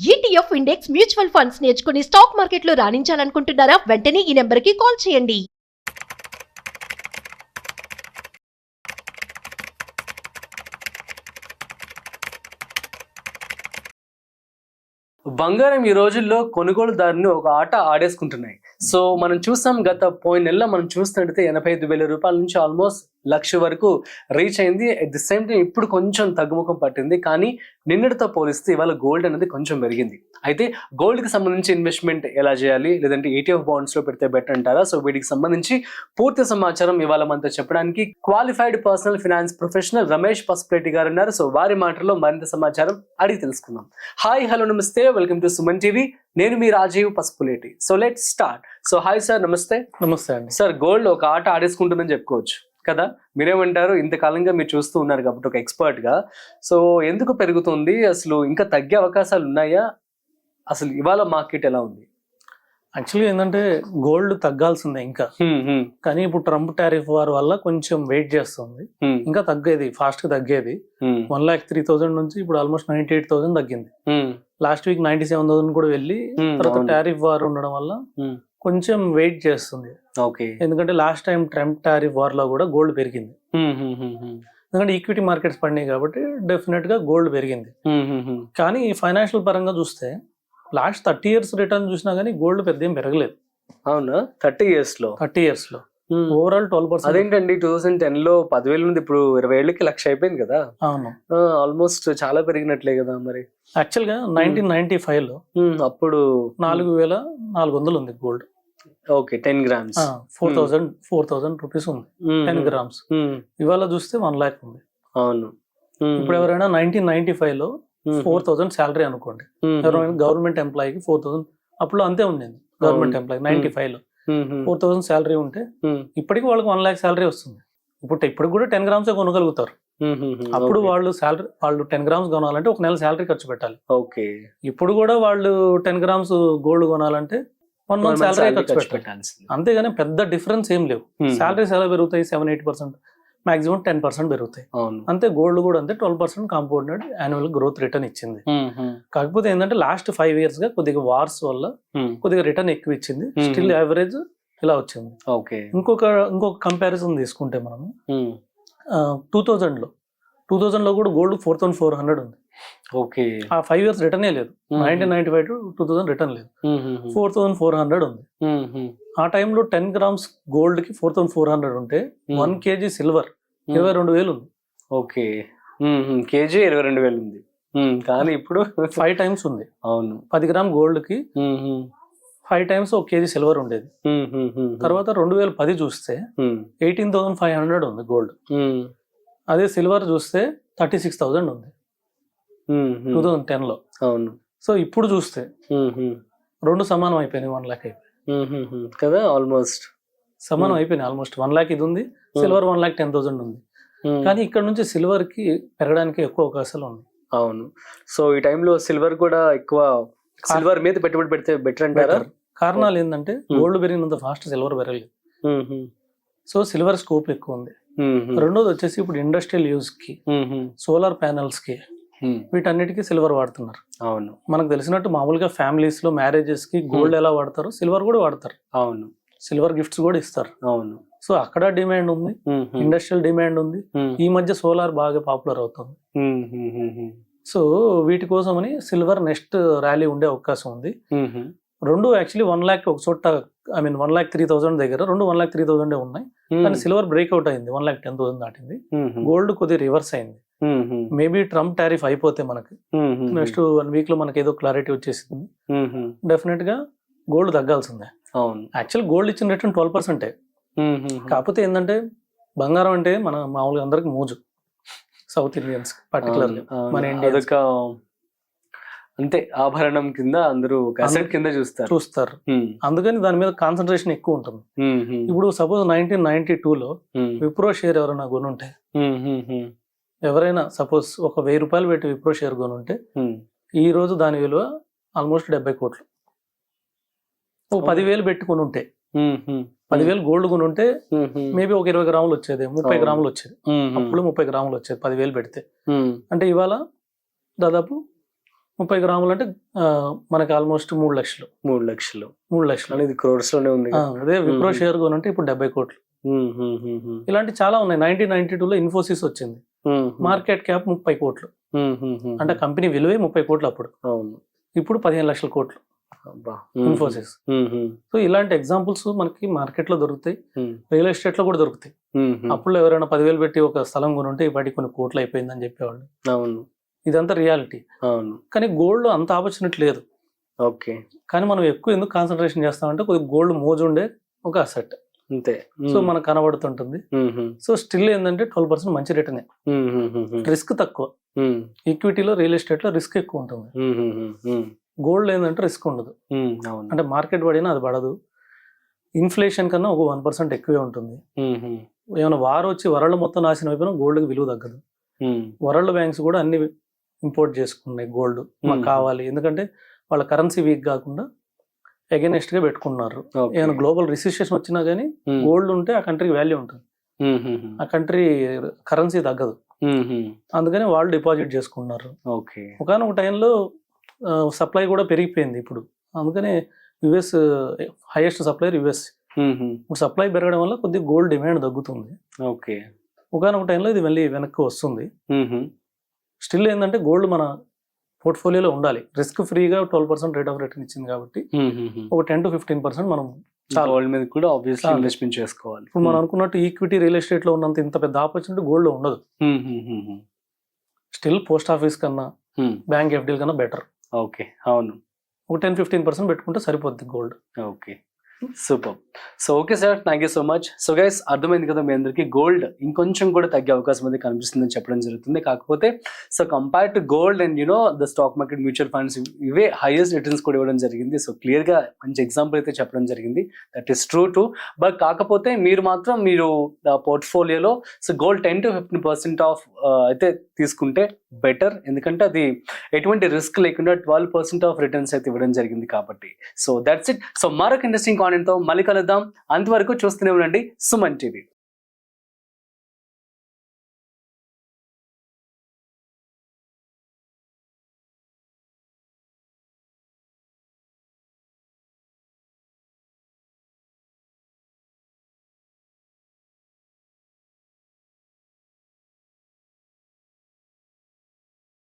ETF index mutual funds నేర్చుకుని stock మార్కెట్లో రాణించాలనుకుంటున్నారా? వెంటనే ఈ నెంబర్కి కాల్ చేయండి. బంగారం ఈ రోజుల్లో కొనుగోలుదారుని ఒక ఆట ఆడేసుకుంటున్నాయి. సో మనం చూసాం, గత పోయిన నెలలో మనం చూస్తున్నట్టయితే 85,000 రూపాయల నుంచి ఆల్మోస్ట్ 1,00,000 వరకు రీచ్ అయింది. అట్ ది సేమ్ టైం ఇప్పుడు కొంచెం తగ్గుముఖం పట్టింది. కానీ నిన్నటితో పోలిస్తే ఇవాళ గోల్డ్ అనేది కొంచెం పెరిగింది. అయితే గోల్డ్కి సంబంధించి ఇన్వెస్ట్మెంట్ ఎలా చేయాలి, లేదంటే ETF బాండ్స్లో పెడితే బెటర్ అంటారా? సో వీటికి సంబంధించి పూర్తి సమాచారం ఇవాళ మనతో చెప్పడానికి qualified personal finance professional Ramesh Pasupuleti గారు ఉన్నారు. సో వారి మాటల్లో మరింత సమాచారం అడిగి తెలుసుకుందాం. హాయ్, హలో, నమస్తే, వెల్కమ్ టు సుమన్ టీవీ. నేను మీ Rajeev Pasupuleti. So let's start. So hi sir, నమస్తే. నమస్తే అండి. సార్, గోల్డ్ ఒక ఆట ఆడేసుకుంటుందని చెప్పుకోవచ్చు కదా, మీరేమంటారు? ఇంతకాలంగా మీరు చూస్తూ ఉన్నారు కాబట్టి ఒక ఎక్స్పర్ట్ గా. సో ఎందుకు పెరుగుతుంది, అసలు ఇంకా తగ్గే అవకాశాలు ఉన్నాయా, అసలు ఇవాళ మార్కెట్ ఎలా ఉంది? యాక్చువల్గా ఏంటంటే గోల్డ్ తగ్గాల్సిందే ఇంకా, కానీ ఇప్పుడు ట్రంప్ టారిఫ్ వార్ వల్ల కొంచెం వెయిట్ చేస్తుంది. ఇంకా తగ్గేది, ఫాస్ట్ గా తగ్గేది. 1,03,000 నుంచి ఇప్పుడు ఆల్మోస్ట్ 98,000 తగ్గింది. లాస్ట్ వీక్ 97,000 కూడా వెళ్ళి తర్వాత టారిఫ్ వార్ ఉండడం వల్ల కొంచెం వెయిట్ చేస్తుంది. ఎందుకంటే last time Trump tariff war లో కూడా గోల్డ్ పెరిగింది. ఎందుకంటే ఈక్విటీ మార్కెట్స్ పడినాయి కాబట్టి డెఫినెట్ గా గోల్డ్ పెరిగింది. కానీ ఫైనాన్షియల్ పరంగా చూస్తే లాస్ట్ 30 years రిటర్న్ చూసినా కానీ గోల్డ్ పెద్ద ఏం పెరగలేదు. అవునా? 30 years లో ఓవరాల్ 12%. అదేంటండి, 2010 లో 10,000 నుండి ఇప్పుడు 20,000కి 1,00,000 అయిపోయింది కదా. అవును, ఆల్మోస్ట్ చాలా పెరిగినట్లే కదా మరి. యాక్చువల్ గా 1995 లో అప్పుడు 4,400 ఉంది గోల్డ్. ఓకే, 10 grams 4,000 రూపీస్ ఉంది 10 grams. ఇవాళ చూస్తే 1 lakh ఉంది. అవును. ఇప్పుడు ఎవరైనా 1995 లో 4,000 శాలరీ అనుకోండి, ఎవరైనా గవర్నమెంట్ ఎంప్లాయీకి 4,000 అప్పుడు అంతే ఉండేది. గవర్నమెంట్ ఎంప్లాయీ 95 లో 4,000 శాలరీ ఉంటే ఇప్పటికి వాళ్ళకి 1 lakh శాలరీ వస్తుంది. ఇప్పుడు కూడా 10 grams కొనగలుగుతారు. అప్పుడు వాళ్ళు 10 grams కొనాలంటే ఒక నెల శాలరీ ఖర్చు పెట్టాలి. ఓకే. ఇప్పుడు కూడా వాళ్ళు 10 grams గోల్డ్ కొనాలంటే 1 month శాలరీ ఖర్చు పెట్టాలి. అంతేగాని పెద్ద డిఫరెన్స్ ఏం లేవు. శాలరీస్ ఎలా పెరుగుతాయి? 7-8%, మాక్సిమం 10% పెరుగుతాయి. అంతే గోల్డ్ కూడా అంతే 12% కాంపౌండెడ్ యాన్యువల్ గ్రోత్ రిటర్న్ ఇచ్చింది. కాకపోతే ఏంటంటే లాస్ట్ 5 years గా కొద్దిగా వార్స్ వల్ల కొద్దిగా రిటర్న్ ఎక్కువ ఇచ్చింది. స్టిల్ యావరేజ్ ఇలా వచ్చింది. ఇంకొక కంపారిజన్ తీసుకుంటే మనము 2000 లో కూడా గోల్డ్ 4,400 ఉంది. ఓకే. ఆ 5 years రిటర్నే లేదు. 1995 to 2000 రిటర్న్ లేదు. 4,400 ఉంది. ఆ టైంలో 10 grams గోల్డ్ కి 4,400 ఉంటే 1 kg సిల్వర్ 22,000 ఉంది. ఓకే. కేజీ 22,000 ఉంది. కానీ ఇప్పుడు 5 times ఉంది. అవును. 10 gram గోల్డ్ కి 5 times 1 kg సిల్వర్ ఉండేది. తర్వాత 2010 చూస్తే 18,500 ఉంది గోల్డ్. అదే సిల్వర్ చూస్తే 36,000 ఉంది 2010 లో. అవును. సో ఇప్పుడు చూస్తే రెండు సమానం అయిపోయినాయి. 1 lakh అయిపోయి కదా, ఆల్మోస్ట్ సమానం అయిపోయినాయి. ఆల్మోస్ట్ 1 lakh ఇది ఉంది, సిల్వర్ 1,10,000 ఉంది. కానీ ఇక్కడ నుంచి సిల్వర్ కి పెరగడానికి ఎక్కువ అవకాశాలు ఉన్నాయి. అవును. సో ఈ టైంలో సిల్వర్ కూడా ఎక్కువ, సిల్వర్ మీద పెట్టుబడి పెడితే బెటర్ అంటారా? కారణాలు ఏంటంటే గోల్డ్ పెరిగినంత ఫాస్ట్ సిల్వర్ పెరగలేదు. సో సిల్వర్ స్కోప్ ఎక్కువ ఉంది. రెండోది వచ్చేసి ఇప్పుడు ఇండస్ట్రియల్ యూజ్ కి, సోలార్ ప్యానల్స్ కి, వీటన్నిటికీ సిల్వర్ వాడుతున్నారు. అవును. మనకు తెలిసినట్టు మామూలుగా ఫ్యామిలీస్ లో మ్యారేజెస్ కి గోల్డ్ ఎలా వాడతారు, సిల్వర్ కూడా వాడతారు. అవును. సిల్వర్ గిఫ్ట్స్ కూడా ఇస్తారు. అవును. సో అక్కడ డిమాండ్ ఉంది, ఇండస్ట్రియల్ డిమాండ్ ఉంది. ఈ మధ్య సోలార్ బాగా పాపులర్ అవుతుంది. సో వీటి కోసమని సిల్వర్ నెక్స్ట్ ర్యాలీ ఉండే అవకాశం ఉంది. రెండు యాక్చువల్లీ 1 lakh ఒక చోట, 1,03,000 దగ్గర 1,03,000 ఉన్నాయి. కానీ సిల్వర్ బ్రేక్అవుట్ అయింది, 1,10,000 దాటింది. గోల్డ్ కొద్దిగా రివర్స్ అయింది. మేబీ ట్రంప్ టారిఫ్ అయిపోతే మనకి నెక్స్ట్ 1 week లో మనకి ఏదో క్లారిటీ వచ్చేసింది. డెఫినెట్ గా గోల్డ్ తగ్గాల్సిందే. యాక్చువల్ గోల్డ్ ఇచ్చిన రిటర్న్ 12%. కాకపోతే ఏంటంటే బంగారం అంటే మన మామూలుగా అందరికి మోజు, సౌత్ ఇండియన్స్ పర్టికులర్లీ మన ఇండియా అంతే, ఆభరణం కింద అందరూ అసెట్ కింద చూస్తారు. అందుకని దాని మీద కాన్సన్ట్రేషన్ ఎక్కువ ఉంటుంది. ఇప్పుడు సపోజ్ 1992 లో విప్రో షేర్ ఎవరైనా కొనుంటే, ఎవరైనా సపోజ్ ఒక 1,000 రూపాయలు పెట్టి విప్రో షేర్ కొనుంటే ఈ రోజు దాని విలువ ఆల్మోస్ట్ 70 కోట్లు. 10,000 పెట్టి కొనుంటే, 10,000 గోల్డ్ కొనుంటే మేబీ ఒక 20 గ్రాములు వచ్చేది, 30 గ్రాములు వచ్చేది. అప్పుడు 30 గ్రాములు వచ్చేది 10,000 పెడితే. అంటే ఇవాళ దాదాపు 30 గ్రాములు అంటే మనకి ఆల్మోస్ట్ 3 లక్షలు 3 లక్షలు 3 లక్షలు అనేది క్రోర్స్ లోనే ఉంది అదే విప్రో షేర్ కొనంటే ఇప్పుడు 70 కోట్లు. ఇలాంటి చాలా ఉన్నాయి. 1992లో ఇన్ఫోసిస్ వచ్చింది, మార్కెట్ క్యాప్ 30 కోట్లు, అంటే కంపెనీ విలువే 30 కోట్లు అప్పుడు. అవును, ఇప్పుడు 15 లక్షల కోట్లు ఇన్ఫోసిస్. సో ఇలాంటి ఎగ్జాంపుల్స్ మనకి మార్కెట్ లో దొరుకుతాయి, రియల్ ఎస్టేట్ లో కూడా దొరుకుతాయి. అప్పుడు ఎవరైనా 10,000 పెట్టి ఒక స్థలం కొనుంటే ఇప్పటికి కొన్ని కోట్లు అయిపోయిందని చెప్పేవాళ్ళు. అవును, ఇదంతా రియాలిటీ. అవును, కానీ గోల్డ్ అంత ఆపర్చునిటీ లేదు. ఓకే, కానీ మనం ఎక్కువ ఎందుకు కాన్సన్ట్రేషన్ చేస్తామంటే కొద్దిగా గోల్డ్ మోజు ఉండే ఒక అసెట్, అంతే. సో మనకు కనబడుతుంటుంది. సో స్టిల్ ఏంటంటే 12% మంచి రిటర్న్, రిస్క్ తక్కువ. ఈక్విటీలో రియల్ ఎస్టేట్ లో రిస్క్ ఎక్కువ ఉంటుంది, గోల్డ్ ఏంటంటే రిస్క్ ఉండదు. అంటే మార్కెట్ పడినా అది పడదు, ఇన్ఫ్లేషన్ కన్నా ఒక 1% ఎక్కువే ఉంటుంది. ఏమైనా వార్ వచ్చి వరల్డ్ మొత్తం నాశనం అయిపోయినా గోల్డ్కి విలువ తగ్గదు. వరల్డ్ బ్యాంక్స్ కూడా అన్ని ఇంపోర్ట్ చేసుకున్నాయి గోల్డ్, మాకు కావాలి, ఎందుకంటే వాళ్ళ కరెన్సీ వీక్ కాకుండా అగెనెస్ట్ గా పెట్టుకున్నారు. ఏమైనా గ్లోబల్ రిసిషన్ వచ్చినా గానీ గోల్డ్ ఉంటే ఆ కంట్రీకి వాల్యూ ఉంటుంది, ఆ కంట్రీ కరెన్సీ తగ్గదు, అందుకని వాళ్ళు డిపాజిట్ చేసుకున్నారు. ఒకనొక టైంలో సప్లై కూడా పెరిగిపోయింది ఇప్పుడు, అందుకనే యుఎస్ హైయెస్ట్ సప్లైర్ యుఎస్. ఇప్పుడు సప్లై పెరగడం వల్ల కొద్దిగా గోల్డ్ డిమాండ్ తగ్గుతుంది. ఒకనొక టైంలో ఇది మళ్ళీ వెనక్కి వస్తుంది. స్టిల్ ఏంటంటే గోల్డ్ మన పోర్ట్ఫోలియోలో ఉండాలి. రిస్క్ ఫ్రీగా 12% రేట్ ఆఫ్ రిటర్న్ ఇచ్చింది కాబట్టి ఒక 10 to 15% మనం గోల్డ్ మీద కూడా ఆబ్వియస్లీ ఇన్వెస్ట్మెంట్ చేసుకోవాలి. ఇప్పుడు మనం అనుకున్నట్టు ఈక్విటీ రియల్ ఎస్టేట్ లో ఉన్నంత ఇంత పెద్ద ఆపర్చునిటీ గోల్డ్ లో ఉండదు. స్టిల్ పోస్ట్ ఆఫీస్ కన్నా బ్యాంక్ ఎఫ్డీల కన్నా బెటర్. ఓకే, అవును, ఒక 10-15% పెట్టుకుంటే సరిపోద్ది gold. Okay, super. So okay sir, thank you so much. So guys, అర్థమైంది కదా మీ అందరికీ, గోల్డ్ ఇంకొంచెం కూడా తగ్గే అవకాశం అయితే కనిపిస్తుందని చెప్పడం జరుగుతుంది. కాకపోతే so compare to gold and the stock market, mutual funds, ఇవే హైయెస్ట్ రిటర్న్స్ కూడా ఇవ్వడం జరిగింది. సో క్లియర్ గా మంచి ఎగ్జాంపుల్ అయితే చెప్పడం జరిగింది, that is true to. But కాకపోతే మీరు మాత్రం మీరు పోర్ట్ఫోలియోలో సో గోల్డ్ 10 to 15% ఆఫ్ అయితే తీసుకుంటే బెటర్, ఎందుకంటే అది ఎటువంటి రిస్క్ లేకుండా 12% ఆఫ్ రిటర్న్స్ అయితే ఇవ్వడం జరిగింది కాబట్టి. So that's it. సో మరొక ఇంట్రెస్టింగ్ కాంటెంట్ తో మళ్ళీ కలుద్దాం. అంతవరకు చూస్తూనే ఉండండి సుమన్ టీవీ.